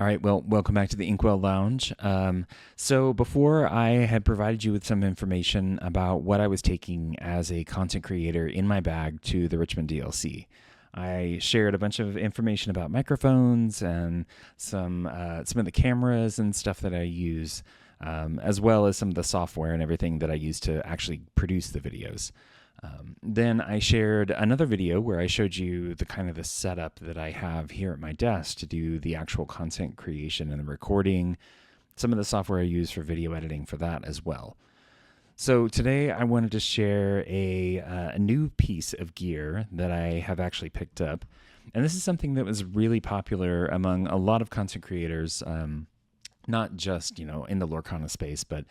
All right, well, welcome back to the Inkwell Lounge. So, before I had provided you with some information about what I was taking as a content creator in my bag to the Richmond DLC, I shared a bunch of information about microphones and some of the cameras and stuff that I use, as well as some of the software and everything that I use to actually produce the videos. Then I shared another video where I showed you the kind of the setup that I have here at my desk to do the actual content creation and the recording, some of the software I use for video editing for that as well. So today I wanted to share a new piece of gear that I have actually picked up. And this is something that was really popular among a lot of content creators, not just, in the Lorcana space, but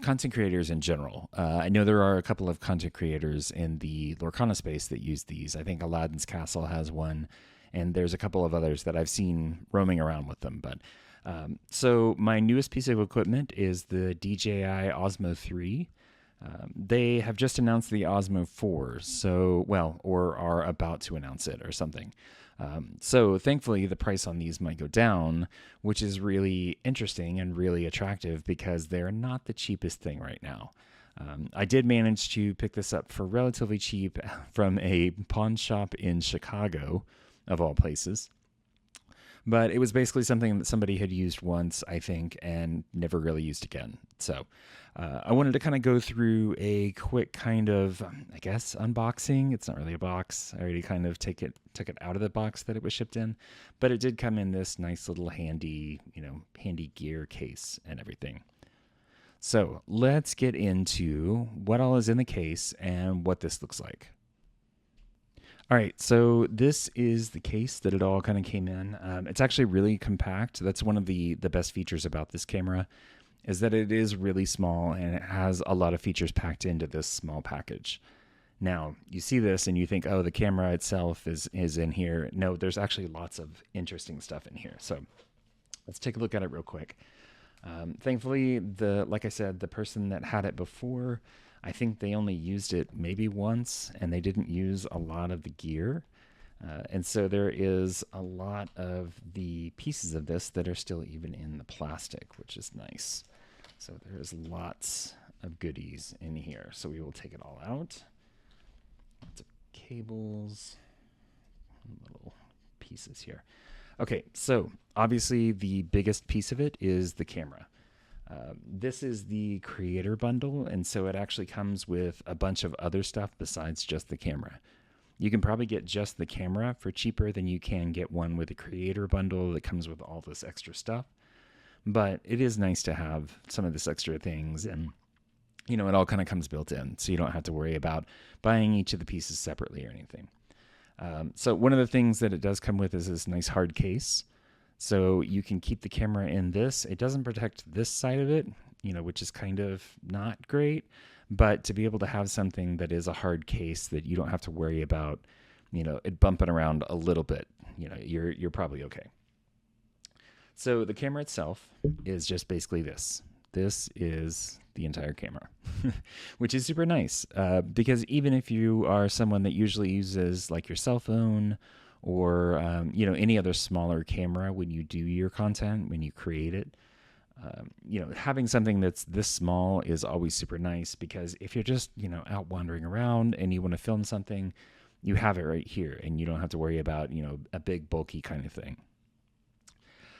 content creators in general. I know there are a couple of content creators in the Lorcana space that use these. I think Aladdin's Castle has one, and there's a couple of others that I've seen roaming around with them. But so my newest piece of equipment is the DJI Osmo 3. They have just announced the Osmo 4, or are about to announce it or something. So thankfully, the price on these might go down, which is really interesting and really attractive because they're not the cheapest thing right now. I did manage to pick this up for relatively cheap from a pawn shop in Chicago, of all places. But it was basically something that somebody had used once, I think, and never really used again. So I wanted to kind of go through a quick kind of, I guess, unboxing. It's not really a box. I already kind of took it out of the box that it was shipped in. But it did come in this nice little handy gear case and everything. So let's get into what all is in the case and what this looks like. All right, so this is the case that it all kind of came in. It's actually really compact. That's one of the best features about this camera, is that it is really small and it has a lot of features packed into this small package. Now, you see this and you think, oh, the camera itself is in here. No, there's actually lots of interesting stuff in here. So let's take a look at it real quick. Thankfully, like I said, the person that had it before, I think they only used it maybe once and they didn't use a lot of the gear. And so there is a lot of the pieces of this that are still even in the plastic, which is nice. So there's lots of goodies in here. So we will take it all out. Lots of cables, little pieces here. Okay, so obviously the biggest piece of it is the camera. This is the creator bundle, and so it actually comes with a bunch of other stuff besides just the camera. You can probably get just the camera for cheaper than you can get one with a creator bundle that comes with all this extra stuff. But it is nice to have some of this extra things, and it all kind of comes built in, so you don't have to worry about buying each of the pieces separately or anything. So one of the things that it does come with is this nice hard case. So you can keep the camera in this. It doesn't protect this side of it, which is kind of not great. But to be able to have something that is a hard case that you don't have to worry about, it bumping around a little bit, you're probably okay. So the camera itself is just basically this. This is the entire camera, which is super nice because even if you are someone that usually uses like your cell phone or any other smaller camera when you do your content, when you create it, having something that's this small is always super nice because if you're just out wandering around and you want to film something, you have it right here and you don't have to worry about a big bulky kind of thing.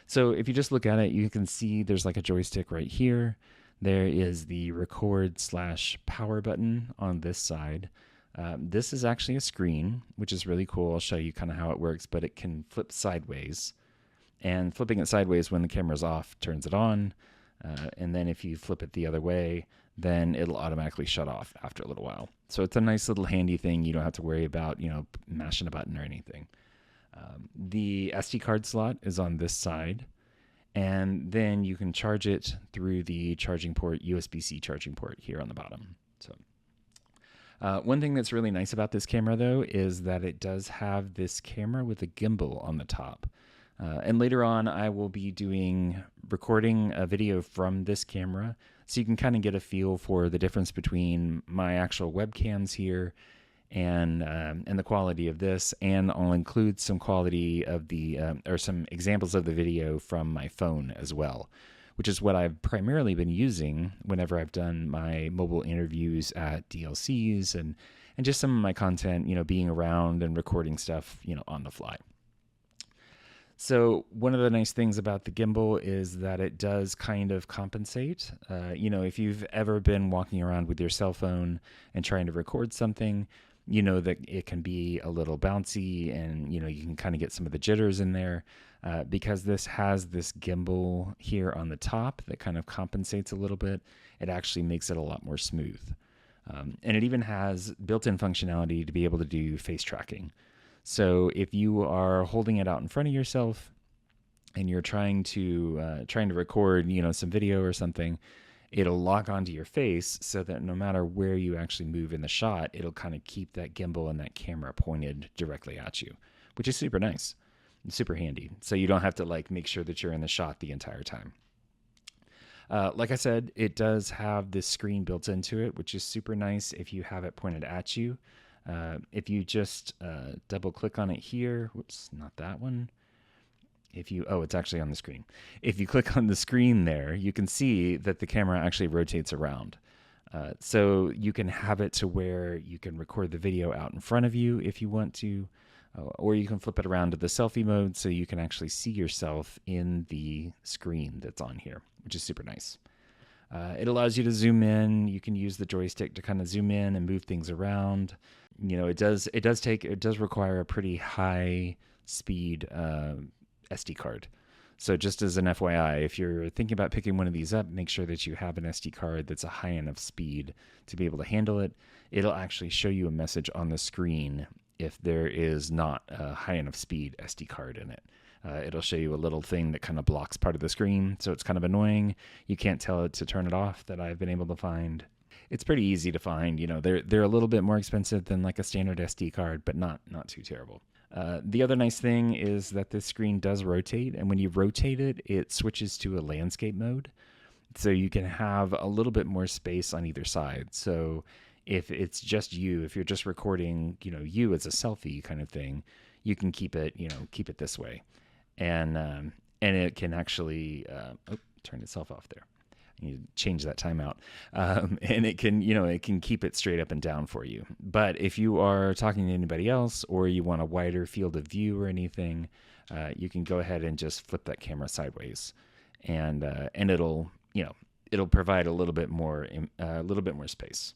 So if you just look at it, you can see there's like a joystick right here. There is the record/power button on this side. This is actually a screen, which is really cool. I'll show you kind of how it works, but it can flip sideways. And flipping it sideways when the camera's off turns it on. And then if you flip it the other way, then it'll automatically shut off after a little while. So it's a nice little handy thing. You don't have to worry about, mashing a button or anything. The SD card slot is on this side. And then you can charge it through the charging port, USB-C charging port here on the bottom. So one thing that's really nice about this camera, though, is that it does have this camera with a gimbal on the top. And later on, I will be recording a video from this camera, so you can kind of get a feel for the difference between my actual webcams here and the quality of this, and I'll include some quality of the or some examples of the video from my phone as well, which is what I've primarily been using whenever I've done my mobile interviews at DLCs and just some of my content, being around and recording stuff, on the fly. So one of the nice things about the gimbal is that it does kind of compensate. If you've ever been walking around with your cell phone and trying to record something, you know that it can be a little bouncy, and you can kind of get some of the jitters in there. Because this has this gimbal here on the top that kind of compensates a little bit, it actually makes it a lot more smooth. And it even has built-in functionality to be able to do face tracking. So if you are holding it out in front of yourself and you're trying to record, some video or something, it'll lock onto your face so that no matter where you actually move in the shot, it'll kind of keep that gimbal and that camera pointed directly at you, which is super nice and super handy. So you don't have to make sure that you're in the shot the entire time. Like I said, it does have this screen built into it, which is super nice if you have it pointed at you. If you just double click on it here, whoops, not that one. It's actually on the screen. If you click on the screen there, you can see that the camera actually rotates around. So you can have it to where you can record the video out in front of you if you want to, or you can flip it around to the selfie mode so you can actually see yourself in the screen that's on here, which is super nice. It allows you to zoom in. You can use the joystick to kind of zoom in and move things around. It does require a pretty high speed SD card. So just as an FYI, if you're thinking about picking one of these up, make sure that you have an SD card that's a high enough speed to be able to handle it. It'll actually show you a message on the screen if there is not a high enough speed SD card in it. It'll show you a little thing that kind of blocks part of the screen, so it's kind of annoying. You can't tell it to turn it off, that I've been able to find. It's pretty easy to find. They're a little bit more expensive than like a standard SD card, but not too terrible. The other nice thing is that this screen does rotate, and when you rotate it, it switches to a landscape mode, so you can have a little bit more space on either side. So if it's just you, if you're just recording, you as a selfie kind of thing, you can keep it this way. And it can actually turn itself off there. You need to change that timeout. And it can keep it straight up and down for you. But if you are talking to anybody else, or you want a wider field of view or anything, you can go ahead and just flip that camera sideways, and it'll provide a little bit more space.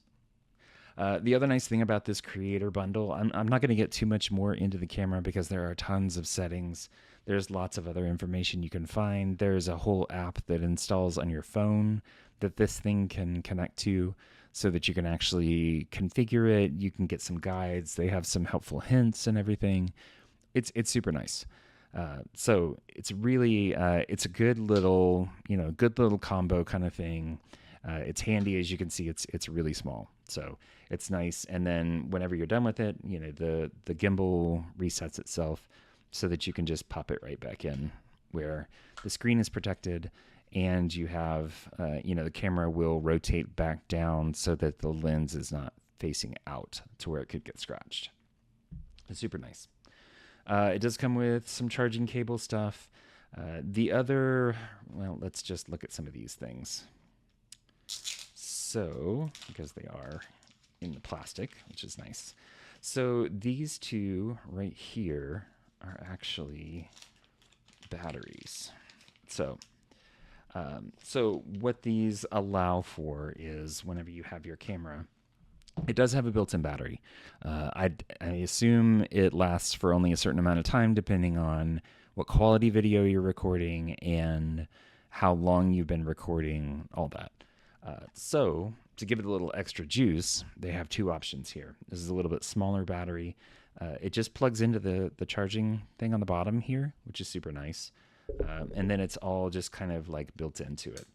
The other nice thing about this creator bundle, I'm not going to get too much more into the camera because there are tons of settings. There's lots of other information you can find. There's a whole app that installs on your phone that this thing can connect to so that you can actually configure it. You can get some guides. They have some helpful hints and everything. It's super nice. So it's really, it's a good little combo kind of thing. It's handy. As you can see, it's really small, so it's nice. And then whenever you're done with it, the gimbal resets itself so that you can just pop it right back in where the screen is protected, and you have the camera will rotate back down so that the lens is not facing out to where it could get scratched. It's super nice. It does come with some charging cable stuff. Let's just look at some of these things. So, because they are in the plastic, which is nice. So these two right here are actually batteries. So what these allow for is whenever you have your camera, it does have a built-in battery. I assume it lasts for only a certain amount of time, depending on what quality video you're recording and how long you've been recording, all that. So to give it a little extra juice, they have two options here. This is a little bit smaller battery. It just plugs into the charging thing on the bottom here, which is super nice. And then it's all just kind of like built into it.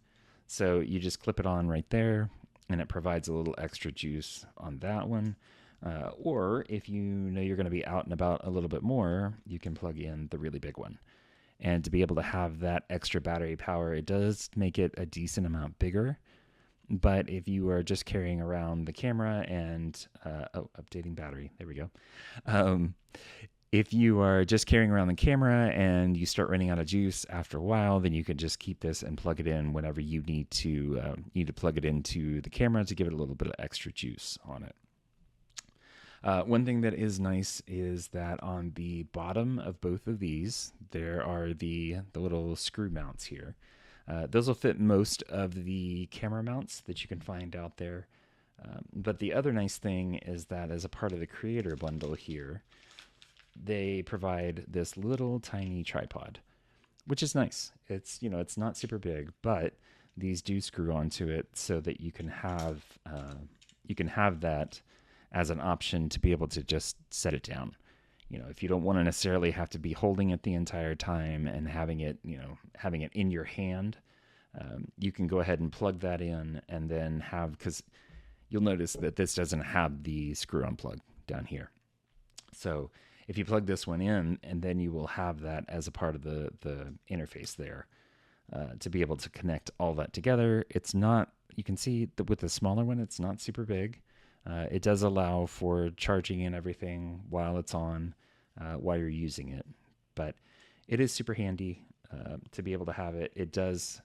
So you just clip it on right there, and it provides a little extra juice on that one. Or if you know you're going to be out and about a little bit more, you can plug in the really big one. And to be able to have that extra battery power, it does make it a decent amount bigger. But if you are just carrying around the camera and, updating battery, there we go. Um, if you are just carrying around the camera and you start running out of juice after a while, then you can just keep this and plug it in whenever you need to plug it into the camera to give it a little bit of extra juice on it. One thing that is nice is that on the bottom of both of these, there are the little screw mounts here. Those will fit most of the camera mounts that you can find out there. But the other nice thing is that as a part of the creator bundle here, they provide this little tiny tripod, which is nice. It's not super big, but these do screw onto it so that you can have that as an option to be able to just set it down. If you don't want to necessarily have to be holding it the entire time and having it in your hand, you can go ahead and plug that in and then because you'll notice that this doesn't have the screw-on plug down here. So if you plug this one in, and then you will have that as a part of the interface there to be able to connect all that together. It's not, you can see that with the smaller one, it's not super big. It does allow for charging and everything while it's on, while you're using it. But it is super handy to be able to have it. It does,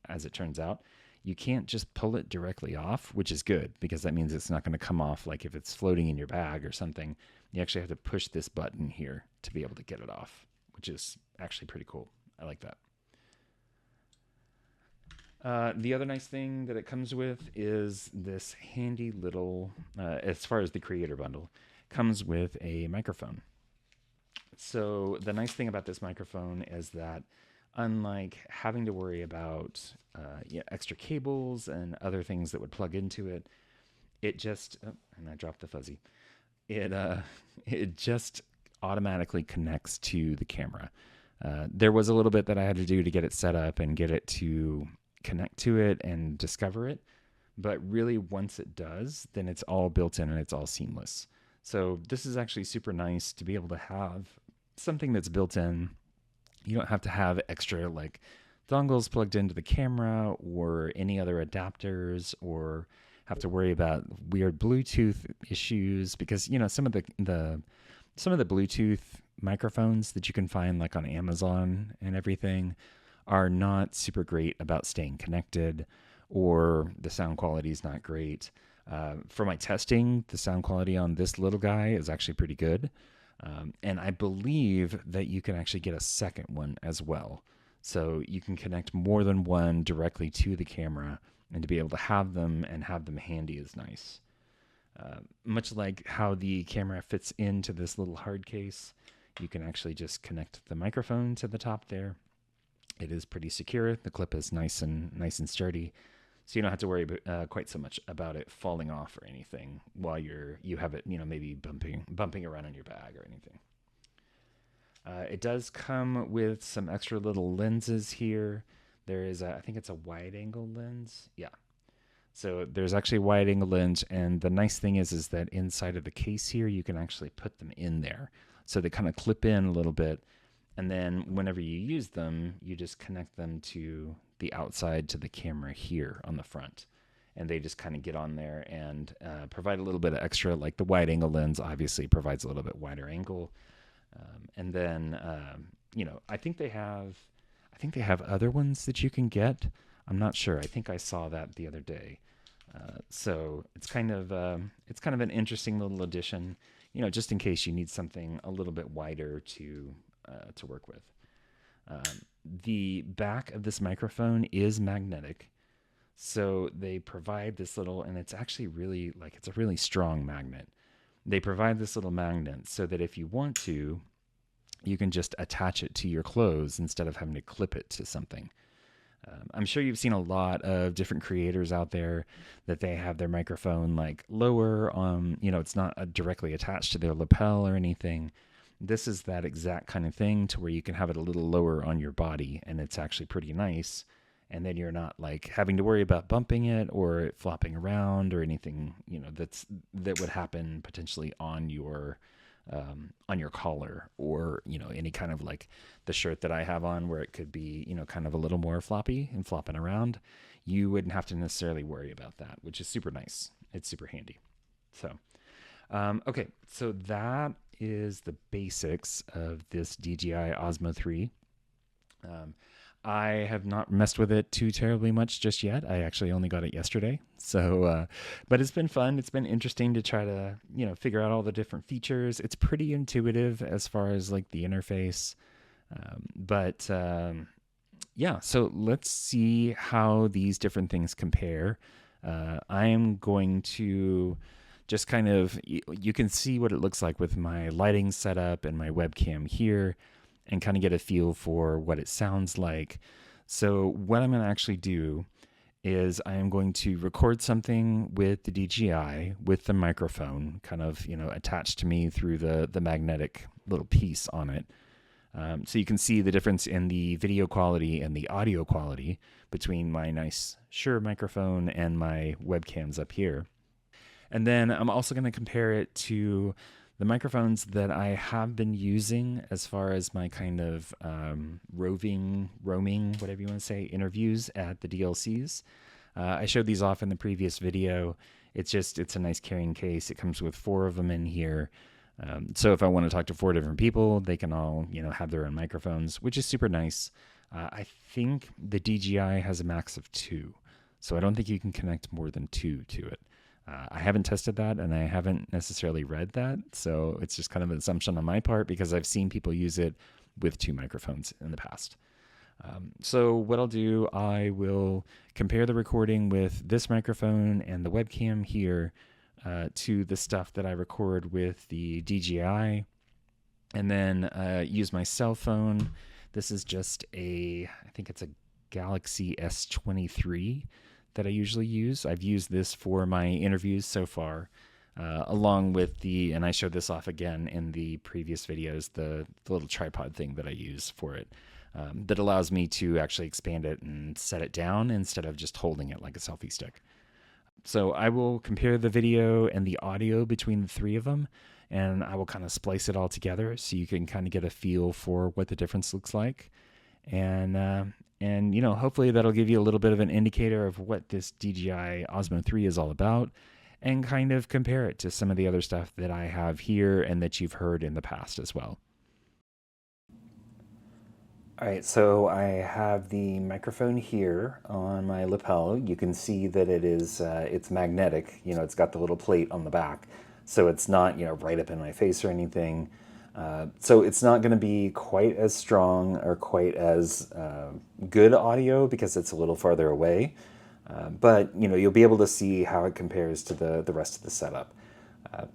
as it turns out, you can't just pull it directly off, which is good because that means it's not going to come off like if it's floating in your bag or something. You actually have to push this button here to be able to get it off, which is actually pretty cool. I like that. The other nice thing that it comes with is this handy little, as far as the creator bundle, comes with a microphone. So the nice thing about this microphone is that unlike having to worry about extra cables and other things that would plug into it, it just, and I dropped the fuzzy, it just automatically connects to the camera. There was a little bit that I had to do to get it set up and get it to connect to it and discover it. But really, once it does, then it's all built in and it's all seamless. So this is actually super nice to be able to have something that's built in. You don't have to have extra like dongles plugged into the camera or any other adapters or have to worry about weird Bluetooth issues because some of the Bluetooth microphones that you can find like on Amazon and everything are not super great about staying connected, or the sound quality is not great. For my testing, the sound quality on this little guy is actually pretty good. And I believe that you can actually get a second one as well. So you can connect more than one directly to the camera, and to be able to have them handy is nice. Much like how the camera fits into this little hard case, you can actually just connect the microphone to the top there. It is pretty secure. The clip is nice and sturdy, so you don't have to worry quite so much about it falling off or anything while you have it maybe bumping around in your bag or anything. It does come with some extra little lenses here. There is I think it's a wide angle lens. Yeah. So there's actually a wide angle lens, and the nice thing is that inside of the case here, you can actually put them in there. So they kind of clip in a little bit, and then whenever you use them, you just connect them to the outside to the camera here on the front. And they just kind of get on there and provide a little bit of extra, like the wide angle lens obviously provides a little bit wider angle. And then, I think they have other ones that you can get. I'm not sure. I think I saw that the other day. So it's kind of an interesting little addition, just in case you need something a little bit wider to work with. The back of this microphone is magnetic, so they provide this little, and it's actually really it's a really strong magnet. They provide this little magnet so that if you want to, you can just attach it to your clothes instead of having to clip it to something. I'm sure you've seen a lot of different creators out there that they have their microphone lower on, it's not directly attached to their lapel or anything. This is that exact kind of thing to where you can have it a little lower on your body, and it's actually pretty nice. And then you're not having to worry about bumping it or it flopping around or anything, that would happen potentially on your collar, or any kind of the shirt that I have on where it could be kind of a little more floppy and flopping around. you wouldn't have to necessarily worry about that, which is super nice. It's super handy. So, okay, so that is the basics of this DJI Osmo 3. Um, I have not messed with it too terribly much just yet. I actually only got it yesterday. So, but it's been fun. It's been interesting to try to, figure out all the different features. It's pretty intuitive as far as like the interface. But yeah, so let's see how these different things compare. I am going to just kind of, you can see what it looks like with my lighting setup and my webcam here, and kind of get a feel for what it sounds like. So what I'm going to actually do is I am going to record something with the DJI with the microphone kind of, attached to me through the magnetic little piece on it. So you can see the difference in the video quality and the audio quality between my nice Shure microphone and my webcams up here. And then I'm also going to compare it to the microphones that I have been using as far as my kind of roaming, whatever you want to say, interviews at the DLCs. I showed these off in the previous video. It's a nice carrying case. It comes with 4 of them in here. So if I want to talk to 4 different people, they can all, have their own microphones, which is super nice. I think the DJI has a max of 2, so I don't think you can connect more than 2 to it. I haven't tested that, and I haven't necessarily read that, so it's just kind of an assumption on my part because I've seen people use it with 2 microphones in the past. So what I'll do, I will compare the recording with this microphone and the webcam here to the stuff that I record with the DJI, and then use my cell phone. This is just I think it's a Galaxy S23 that I usually use. I've used this for my interviews so far, along with and I showed this off again in the previous videos, the little tripod thing that I use for it, that allows me to actually expand it and set it down instead of just holding it like a selfie stick. So I will compare the video and the audio between the 3 of them, and I will kind of splice it all together so you can kind of get a feel for what the difference looks like. And hopefully that'll give you a little bit of an indicator of what this DJI Osmo 3 is all about, and kind of compare it to some of the other stuff that I have here and that you've heard in the past as well. All right, so I have the microphone here on my lapel. You can see that it's magnetic. It's got the little plate on the back, so it's not right up in my face or anything. So it's not going to be quite as strong or quite as good audio because it's a little farther away. But you'll be able to see how it compares to the rest of the setup.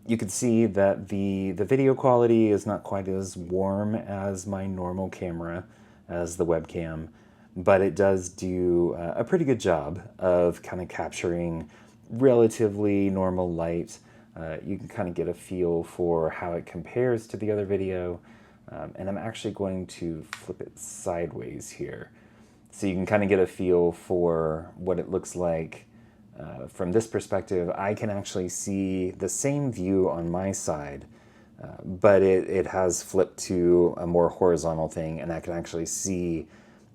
You can see that the video quality is not quite as warm as my normal camera, as the webcam, but it does do a pretty good job of kind of capturing relatively normal light. You can kind of get a feel for how it compares to the other video, and I'm actually going to flip it sideways here so you can kind of get a feel for what it looks like from this perspective. I can actually see the same view on my side, but it has flipped to a more horizontal thing, and I can actually see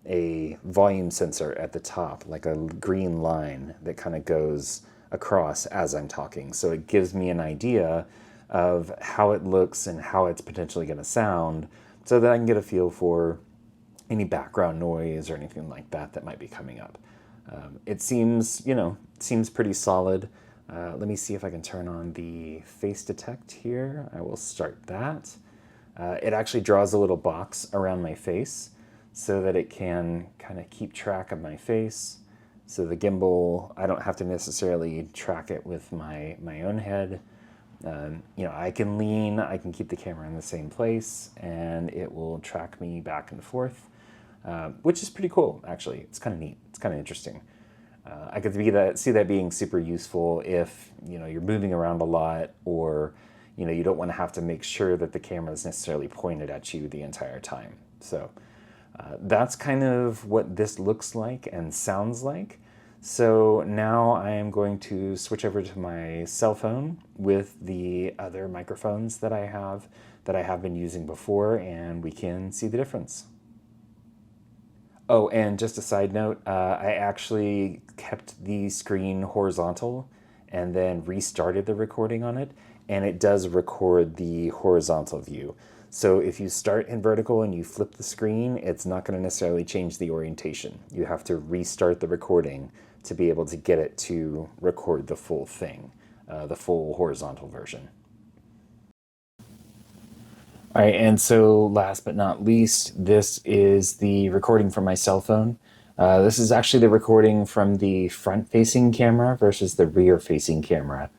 a volume sensor at the top, like a green line that kind of goes across as I'm talking. So it gives me an idea of how it looks and how it's potentially going to sound, so that I can get a feel for any background noise or anything like that might be coming up. It seems pretty solid. Let me see if I can turn on the face detect here. I will start that. It actually draws a little box around my face so that it can kind of keep track of my face. So the gimbal, I don't have to necessarily track it with my own head. I can lean, I can keep the camera in the same place, and it will track me back and forth, which is pretty cool, actually. It's kind of neat. It's kind of interesting. I could see that being super useful if you're moving around a lot, or you don't want to have to make sure that the camera is necessarily pointed at you the entire time. So that's kind of what this looks like and sounds like. So now I am going to switch over to my cell phone with the other microphones that I have been using before, and we can see the difference. Oh, and just a side note, I actually kept the screen horizontal and then restarted the recording on it, and it does record the horizontal view. So if you start in vertical and you flip the screen, it's not going to necessarily change the orientation. You have to restart the recording to be able to get it to record the full thing, the full horizontal version. All right, and so last but not least, this is the recording from my cell phone. This is actually the recording from the front-facing camera versus the rear-facing camera.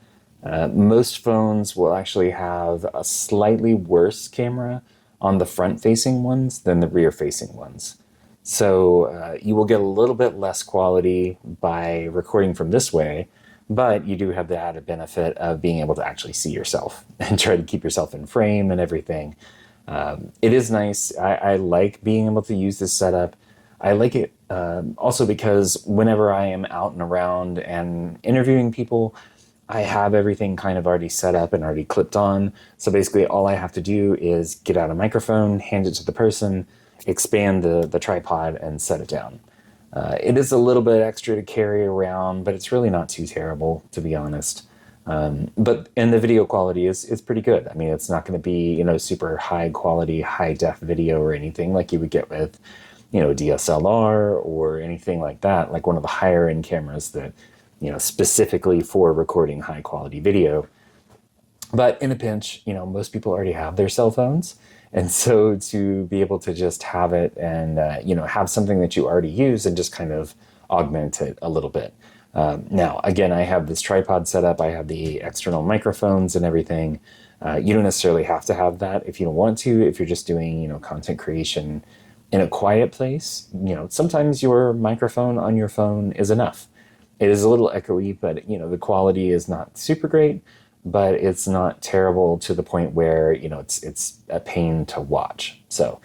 Most phones will actually have a slightly worse camera on the front-facing ones than the rear-facing ones. So you will get a little bit less quality by recording from this way, but you do have the added benefit of being able to actually see yourself and try to keep yourself in frame and everything. It is nice. I like being able to use this setup. I like it also because whenever I am out and around and interviewing people, I have everything kind of already set up and already clipped on. So basically all I have to do is get out a microphone, hand it to the person, expand the tripod, and set it down. It is a little bit extra to carry around, but it's really not too terrible, to be honest. And the video quality is pretty good. I mean, it's not going to be, super high quality, high def video or anything like you would get with, DSLR or anything like that, like one of the higher end cameras that, specifically for recording high quality video. But in a pinch, most people already have their cell phones. And so to be able to just have it and, have something that you already use and just kind of augment it a little bit. Now, again, I have this tripod set up. I have the external microphones and everything. You don't necessarily have to have that if you don't want to. If you're just doing, content creation in a quiet place, sometimes your microphone on your phone is enough. It is a little echoey, but, the quality is not super great, but it's not terrible to the point where, it's a pain to watch. So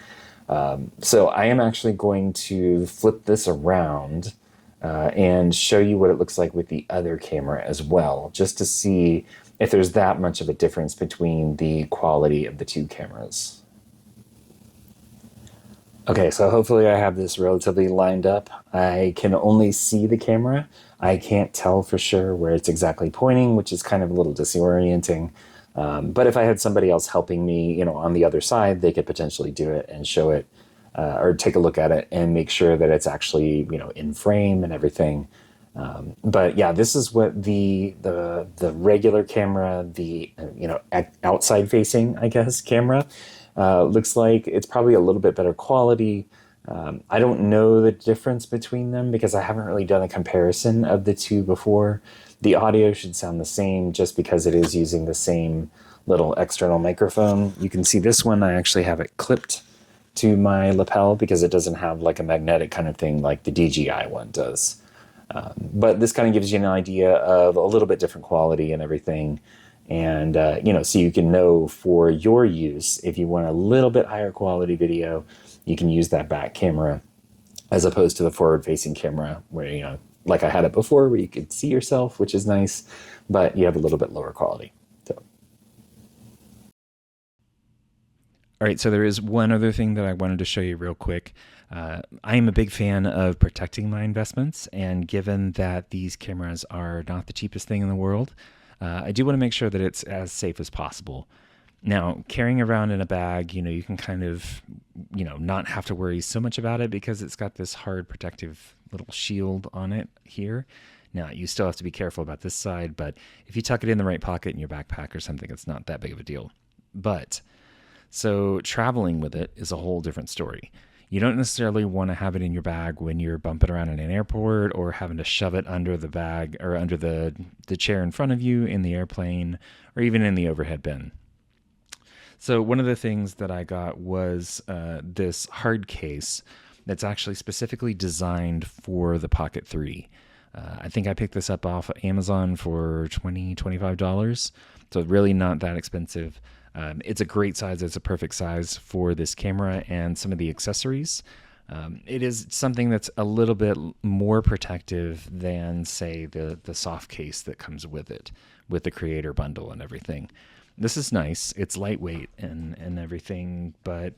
I am actually going to flip this around and show you what it looks like with the other camera as well, just to see if there's that much of a difference between the quality of the two cameras. Okay, so hopefully I have this relatively lined up. I can only see the camera. I can't tell for sure where it's exactly pointing, which is kind of a little disorienting. But if I had somebody else helping me, on the other side, they could potentially do it and show it or take a look at it and make sure that it's actually, in frame and everything. But yeah, this is what the regular camera, the outside facing, I guess, camera looks like. It's probably a little bit better quality. I don't know the difference between them because I haven't really done a comparison of the two before. The audio should sound the same just because it is using the same little external microphone. You can see this one, I actually have it clipped to my lapel because it doesn't have like a magnetic kind of thing like the DJI one does. But this kind of gives you an idea of a little bit different quality and everything. And, so you can know for your use, if you want a little bit higher quality video, you can use that back camera as opposed to the forward facing camera where, like I had it before where you could see yourself, which is nice, but you have a little bit lower quality. So. All right, so there is one other thing that I wanted to show you real quick. I am a big fan of protecting my investments, and given that these cameras are not the cheapest thing in the world, I do want to make sure that it's as safe as possible. Now, carrying around in a bag, you can kind of, not have to worry so much about it because it's got this hard protective little shield on it here. Now, you still have to be careful about this side, but if you tuck it in the right pocket in your backpack or something, it's not that big of a deal. But so traveling with it is a whole different story. You don't necessarily want to have it in your bag when you're bumping around in an airport or having to shove it under the bag or under the chair in front of you in the airplane or even in the overhead bin. So one of the things that I got was this hard case that's actually specifically designed for the Pocket 3. I think I picked this up off Amazon for $25. So really not that expensive. It's a great size. It's a perfect size for this camera and some of the accessories. It is something that's a little bit more protective than, say, the soft case that comes with it, with the creator bundle and everything. This is nice. It's lightweight and everything, but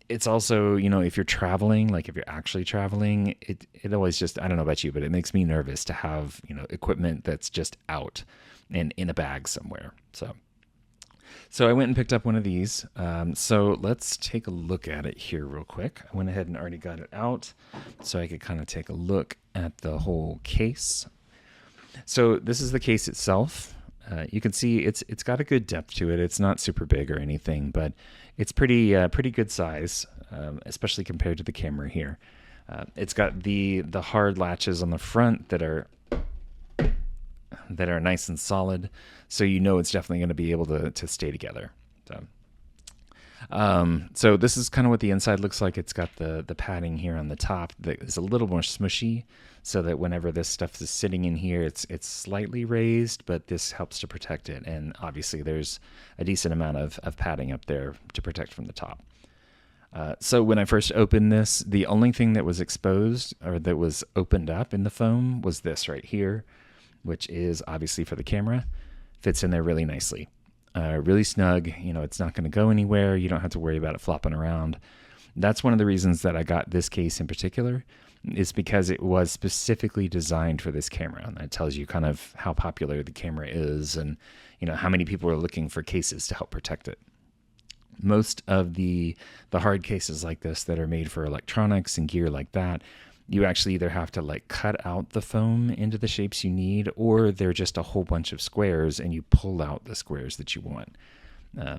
it's also, if you're traveling, like if you're actually traveling, it always just, I don't know about you, but it makes me nervous to have, equipment that's just out and in a bag somewhere. So I went and picked up one of these. So let's take a look at it here real quick. I went ahead and already got it out so I could kind of take a look at the whole case. So this is the case itself. You can see it's got a good depth to it. It's not super big or anything, but it's pretty good size, especially compared to the camera here. It's got the hard latches on the front that are nice and solid, so it's definitely going to be able to stay together. So this is kind of what the inside looks like. It's got the padding here on the top that is a little more smushy, so that whenever this stuff is sitting in here, it's slightly raised, but this helps to protect it. And obviously there's a decent amount of padding up there to protect from the top. So when I first opened this, the only thing that was exposed or that was opened up in the foam was this right here, which is obviously for the camera. Fits in there really nicely. Really snug. It's not going to go anywhere. You don't have to worry about it flopping around. That's one of the reasons that I got this case in particular, is because it was specifically designed for this camera. And that tells you kind of how popular the camera is and, how many people are looking for cases to help protect it. Most of the hard cases like this that are made for electronics and gear like that, you actually either have to like cut out the foam into the shapes you need, or they're just a whole bunch of squares and you pull out the squares that you want.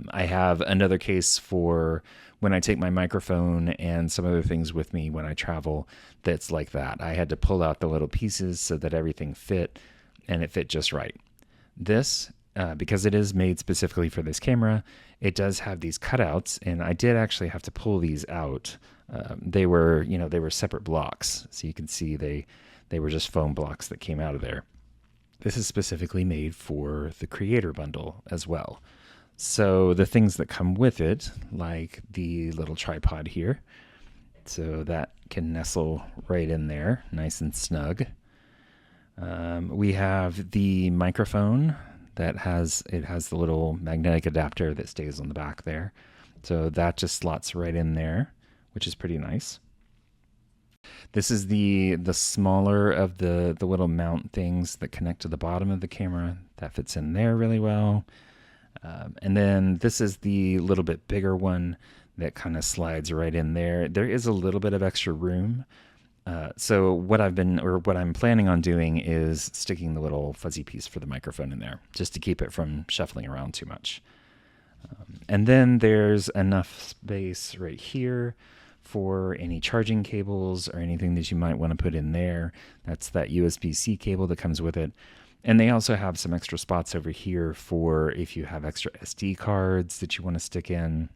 I have another case for when I take my microphone and some other things with me when I travel that's like that. I had to pull out the little pieces so that everything fit, and it fit just right. This, because it is made specifically for this camera, it does have these cutouts, and I did actually have to pull these out. They were separate blocks, so you can see they were just foam blocks that came out of there. This is specifically made for the creator bundle as well. So the things that come with it, like the little tripod here, so that can nestle right in there, nice and snug. We have the microphone that has the little magnetic adapter that stays on the back there. So that just slots right in there, which is pretty nice. This is the smaller of the little mount things that connect to the bottom of the camera. That fits in there really well. And then this is the little bit bigger one that kind of slides right in there. There is a little bit of extra room. So what I'm planning on doing is sticking the little fuzzy piece for the microphone in there, just to keep it from shuffling around too much. And then there's enough space right here for any charging cables or anything that you might want to put in there. That's that USB-C cable that comes with it. And they also have some extra spots over here for if you have extra SD cards that you want to stick in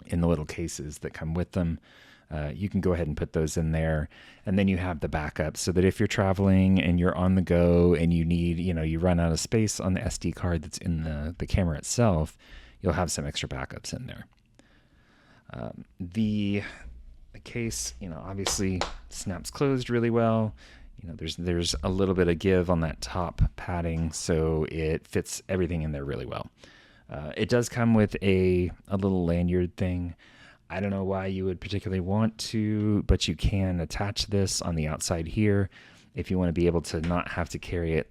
the little cases that come with them. You can go ahead and put those in there. And then you have the backup so that if you're traveling and you're on the go and you need, you run out of space on the SD card that's in the camera itself, you'll have some extra backups in there. The case, obviously snaps closed really well. There's a little bit of give on that top padding, so it fits everything in there really well. It does come with a little lanyard thing. I don't know why you would particularly want to, but you can attach this on the outside here if you want to be able to not have to carry it,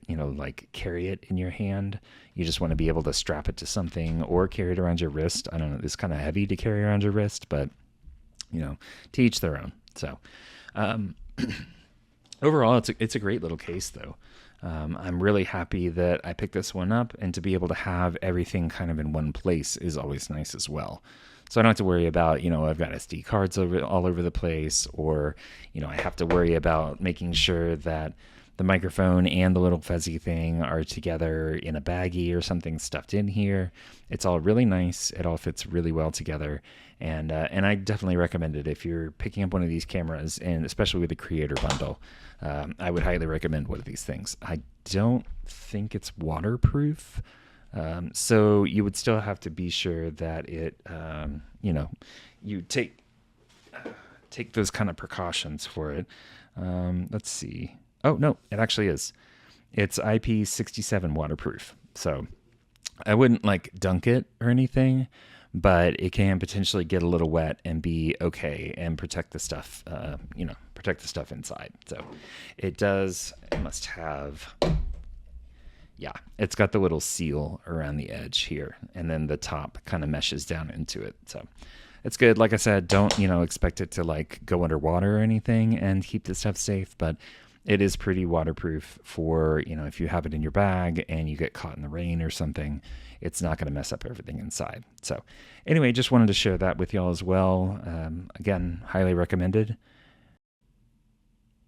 carry it in your hand. You just want to be able to strap it to something or carry it around your wrist. I don't know, it's kind of heavy to carry around your wrist, but to each their own. So overall, it's a great little case though. I'm really happy that I picked this one up, and to be able to have everything kind of in one place is always nice as well. So I don't have to worry about, I've got SD cards all over the place, or, I have to worry about making sure that the microphone and the little fuzzy thing are together in a baggie or something stuffed in here. It's all really nice. It all fits really well together. And I definitely recommend it if you're picking up one of these cameras, and especially with the creator bundle. I would highly recommend one of these things. I don't think it's waterproof. So you would still have to be sure that it, you take those kind of precautions for it. Let's see. Oh, no, it actually is. It's IP67 waterproof. So I wouldn't dunk it or anything, but it can potentially get a little wet and be okay and protect the stuff, protect the stuff inside. So it must have, yeah, it's got the little seal around the edge here, and then the top kind of meshes down into it. So it's good. Like I said, don't, expect it to like go underwater or anything and keep the stuff safe, but it is pretty waterproof for, if you have it in your bag and you get caught in the rain or something, it's not going to mess up everything inside. So anyway, just wanted to share that with y'all as well. Again, highly recommended.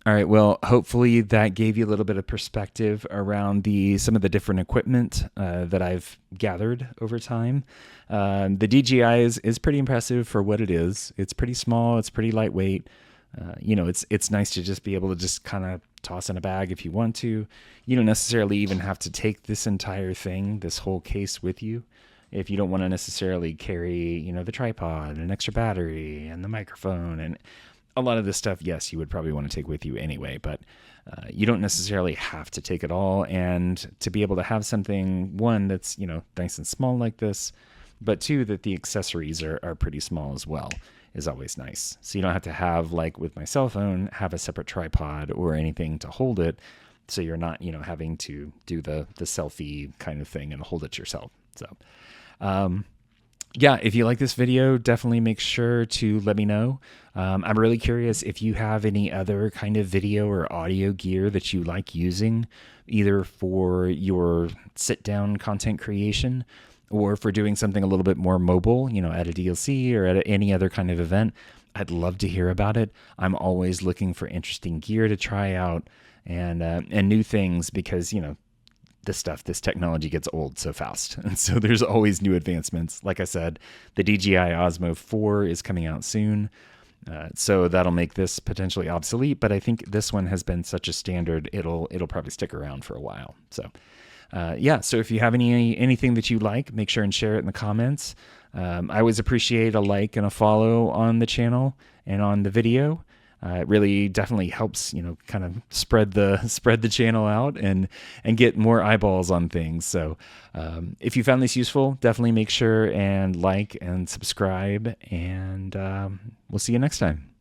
All right. Well, hopefully that gave you a little bit of perspective around some of the different equipment that I've gathered over time. The DJI is pretty impressive for what it is. It's pretty small. It's pretty lightweight. It's nice to just be able to just kind of toss in a bag if you want to. You don't necessarily even have to take this entire thing, this whole case with you. If you don't want to necessarily carry, the tripod, an extra battery, and the microphone, and a lot of this stuff, yes, you would probably want to take with you anyway, but you don't necessarily have to take it all. And to be able to have something, one, that's, nice and small like this, but two, that the accessories are pretty small as well, is always nice. So you don't have to have, like with my cell phone, have a separate tripod or anything to hold it. So you're not, having to do the selfie kind of thing and hold it yourself. So, yeah, if you like this video, definitely make sure to let me know. I'm really curious if you have any other kind of video or audio gear that you like using, either for your sit-down content creation or for doing something a little bit more mobile, at a DLC or at any other kind of event. I'd love to hear about it. I'm always looking for interesting gear to try out and new things because, this technology gets old so fast. And so there's always new advancements. Like I said, the DJI Osmo 4 is coming out soon. So that'll make this potentially obsolete, but I think this one has been such a standard, it'll probably stick around for a while. So so if you have anything that you like, make sure and share it in the comments. I always appreciate a like and a follow on the channel and on the video. It really definitely helps, kind of spread the channel out and get more eyeballs on things. So if you found this useful, definitely make sure and like and subscribe, and we'll see you next time.